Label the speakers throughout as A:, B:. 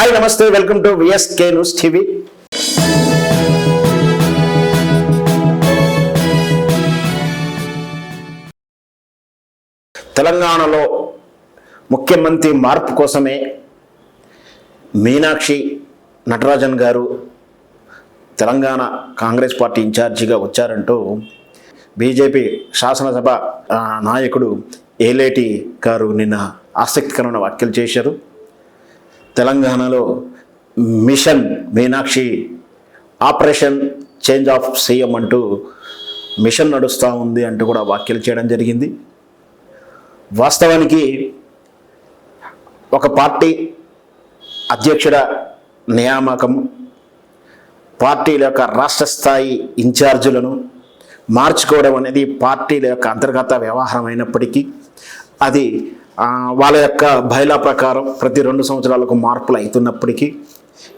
A: Hi నమస్తే, welcome to VSK news TV. తెలంగాణలో ముఖ్యమంత్రి మార్పు కోసమే మీనాక్షి నటరాజన్ గారు తెలంగాణ కాంగ్రెస్ పార్టీ ఇన్ఛార్జిగా వచ్చారంటూ బీజేపీ శాసనసభ నాయకుడు ఏలేటి గారు నిన్న ఆసక్తికరమైన వ్యాఖ్యలు చేశారు. తెలంగాణలో mission Meenakshi operation change of CM అంటూ మిషన్ నడుస్తూ ఉంది అంటూ కూడా వ్యాఖ్యలు చేయడం జరిగింది. వాస్తవానికి ఒక పార్టీ అధ్యక్షుడ నియామకం, పార్టీల యొక్క రాష్ట్ర స్థాయి ఇన్ఛార్జీలను మార్చుకోవడం అనేది పార్టీల యొక్క అంతర్గత వ్యవహారం అయినప్పటికీ అది వాళ్ళ యొక్క బైలా ప్రకారం ప్రతి 2 సంవత్సరాలకు మార్పులు అవుతున్నప్పటికీ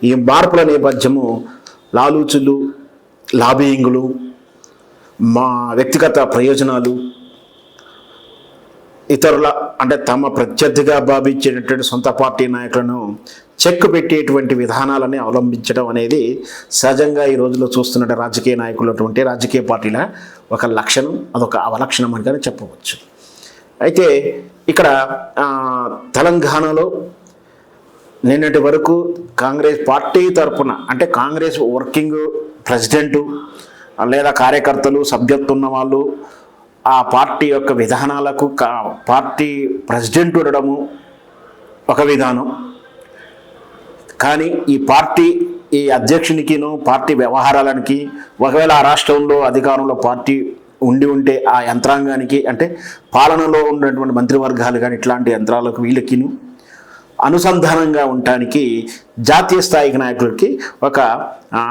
A: ఈ మార్పుల నేపథ్యము లాలూచులు, లాబియింగులు, మా వ్యక్తిగత ప్రయోజనాలు, ఇతరుల అంటే తమ ప్రత్యర్థిగా భావించేటటువంటి సొంత పార్టీ నాయకులను చెక్ పెట్టేటువంటి విధానాలని అవలంబించడం అనేది సహజంగా ఈ రోజుల్లో చూస్తున్న రాజకీయ నాయకులటువంటి రాజకీయ పార్టీల ఒక లక్షణం, అదొక అవలక్షణం అని చెప్పవచ్చు. అయితే ఇక్కడ తెలంగాణలో నిన్నటి వరకు కాంగ్రెస్ పార్టీ తరఫున అంటే కాంగ్రెస్ వర్కింగ్ ప్రెసిడెంటు లేదా కార్యకర్తలు సభ్యత్వం ఉన్న వాళ్ళు ఆ పార్టీ యొక్క విధానాలకు పార్టీ ప్రెసిడెంట్ ఉండడము ఒక విధానం, కానీ ఈ అధ్యక్షునికిను పార్టీ వ్యవహారాలకి ఒకవేళ ఆ రాష్ట్రంలో అధికారంలో పార్టీ ఉంటే ఆ యంత్రాంగానికి అంటే పాలనలో ఉన్నటువంటి మంత్రివర్గాలు కానీ ఇట్లాంటి యంత్రాలకు వీళ్ళకిను అనుసంధానంగా ఉండటానికి జాతీయ స్థాయికి నాయకులకి ఒక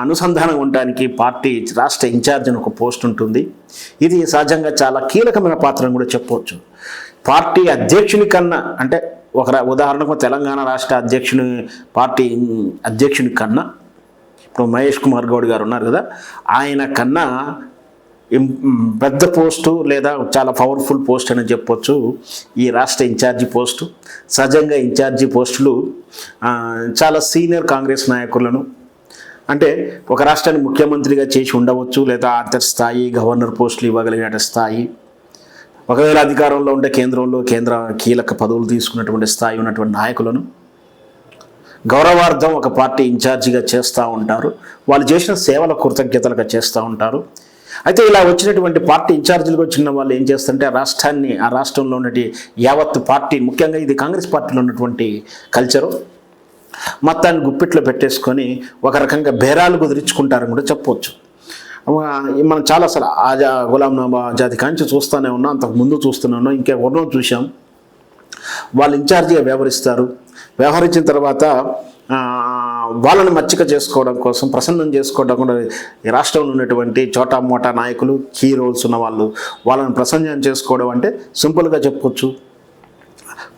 A: అనుసంధానం ఉండటానికి పార్టీ రాష్ట్ర ఇన్ఛార్జ్ అని ఒక పోస్ట్ ఉంటుంది. ఇది సహజంగా చాలా కీలకమైన పాత్రను కూడా చెప్పవచ్చు. పార్టీ అధ్యక్షుని కన్నా అంటే ఉదాహరణకు తెలంగాణ రాష్ట్ర పార్టీ అధ్యక్షుని కన్నా ఇప్పుడు మహేష్ కుమార్ గౌడ్ గారు ఉన్నారు కదా, ఆయన కన్నా పెద్ద పోస్టు లేదా చాలా పవర్ఫుల్ పోస్ట్ అని చెప్పొచ్చు ఈ రాష్ట్ర ఇన్ఛార్జి పోస్టు. సహజంగా ఇన్ఛార్జి పోస్టులు చాలా సీనియర్ కాంగ్రెస్ నాయకులను అంటే ఒక రాష్ట్రాన్ని ముఖ్యమంత్రిగా చేసి ఉండవచ్చు, లేదా అంతర్స్థాయి గవర్నర్ పోస్టులు ఇవ్వగలిగిన స్థాయి, ఒకవేళ అధికారంలో ఉంటే కేంద్ర కీలక పదవులు తీసుకున్నటువంటి స్థాయి ఉన్నటువంటి నాయకులను గౌరవార్థం ఒక పార్టీ ఇన్ఛార్జిగా చేస్తూ ఉంటారు. వాళ్ళు చేసిన సేవల కృతజ్ఞతలుగా చేస్తూ ఉంటారు. అయితే ఇలా వచ్చినటువంటి పార్టీ ఇన్ఛార్జీలుగా వచ్చిన వాళ్ళు ఏం చేస్తుంటే ఆ రాష్ట్రంలో ఉన్నటువంటి యావత్ పార్టీ, ముఖ్యంగా ఇది కాంగ్రెస్ పార్టీలో ఉన్నటువంటి కల్చరు, మొత్తాన్ని గుప్పిట్లో పెట్టేసుకొని ఒక రకంగా బేరాలు కుదిరించుకుంటారని కూడా చెప్పవచ్చు. మనం చాలాసార్లు గులాం నబీ ఆజాద్ కాంచి చూస్తూనే ఉన్నాం, అంతకు ముందు చూస్తూనే ఉన్నాం, ఇంకెవరినో చూసాం. వాళ్ళు ఇన్ఛార్జిగా వ్యవహరించిన తర్వాత వాళ్ళని మచ్చిక చేసుకోవడం కోసం, ప్రసన్నం చేసుకోవడం కూడా ఈ రాష్ట్రంలో ఉన్నటువంటి చోటా మోటా నాయకులు, కీ రోల్స్ ఉన్న వాళ్ళని ప్రసన్నం చేసుకోవడం అంటే సింపుల్గా చెప్పొచ్చు,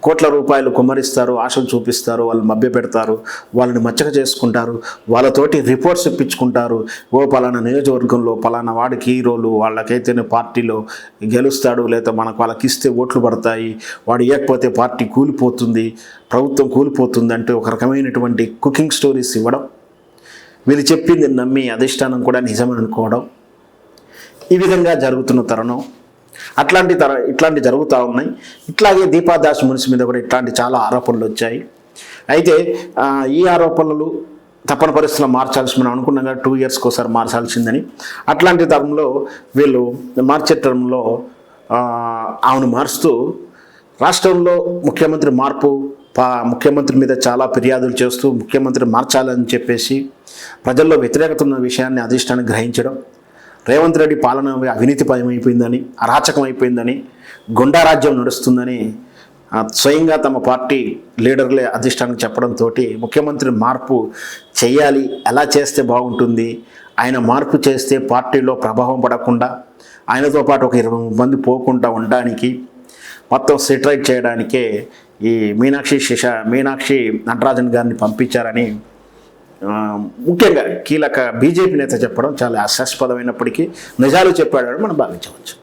A: కోట్ల రూపాయలు కుమ్మరిస్తారు, ఆశలు చూపిస్తారు, వాళ్ళు మభ్యపెడతారు, వాళ్ళని మచ్చక చేసుకుంటారు, వాళ్ళతోటి రిపోర్ట్స్ ఇప్పించుకుంటారు. పలానా నియోజకవర్గంలో పలానా వాడికి హీరోలు, వాళ్ళకైతేనే పార్టీలో గెలుస్తాడు, లేదా వాళ్ళకి ఇస్తే ఓట్లు పడతాయి, వాడు ఇవ్వకపోతే పార్టీ కూలిపోతుంది, ప్రభుత్వం కూలిపోతుంది అంటే ఒక రకమైనటువంటి కుకింగ్ స్టోరీస్ ఇవ్వడం, వీళ్ళు చెప్పింది నమ్మి అధిష్టానం కూడా నిజమని అనుకోవడం, ఈ విధంగా జరుగుతున్న తరుణం ఇట్లాంటి జరుగుతూ ఉన్నాయి. ఇట్లాగే దీపాదాస్ మున్సి మీద కూడా ఇట్లాంటి చాలా ఆరోపణలు వచ్చాయి. అయితే ఈ ఆరోపణలు తప్పని పరిస్థితుల్లో మార్చాల్సి మనం అనుకున్నాం కదా, 2 yearsకి ఒకసారి మార్చాల్సిందని. అట్లాంటి తరంలో వీళ్ళు మార్చే టర్మ్లో ఆమెను మారుస్తూ రాష్ట్రంలో ముఖ్యమంత్రి మీద చాలా ఫిర్యాదులు చేస్తూ ముఖ్యమంత్రి మార్చాలని చెప్పేసి ప్రజల్లో వ్యతిరేకత ఉన్న విషయాన్ని అధిష్టానం గ్రహించడం, రేవంత్ రెడ్డి పాలన అవినీతిపరమైపోయిందని, అరాచకమైపోయిందని, గుండారాజ్యం నడుస్తుందని స్వయంగా తమ పార్టీ లీడర్లే అధిష్టానం చెప్పడంతో ముఖ్యమంత్రి మార్పు చేయాలి, ఎలా చేస్తే బాగుంటుంది, ఆయన మార్పు చేస్తే పార్టీలో ప్రభావం పడకుండా ఆయనతో పాటు ఒక 20 మంది పోకుండా ఉండడానికి మొత్తం సెటరైట్ చేయడానికే ఈ మీనాక్షి నటరాజన్ గారిని పంపించారని ముఖ్యంగా కీలక బీజేపీ నేత చెప్పడం చాలా హాస్యాస్పదమైనప్పటికీ నిజాలు చెప్పాడని మనం భావించవచ్చు.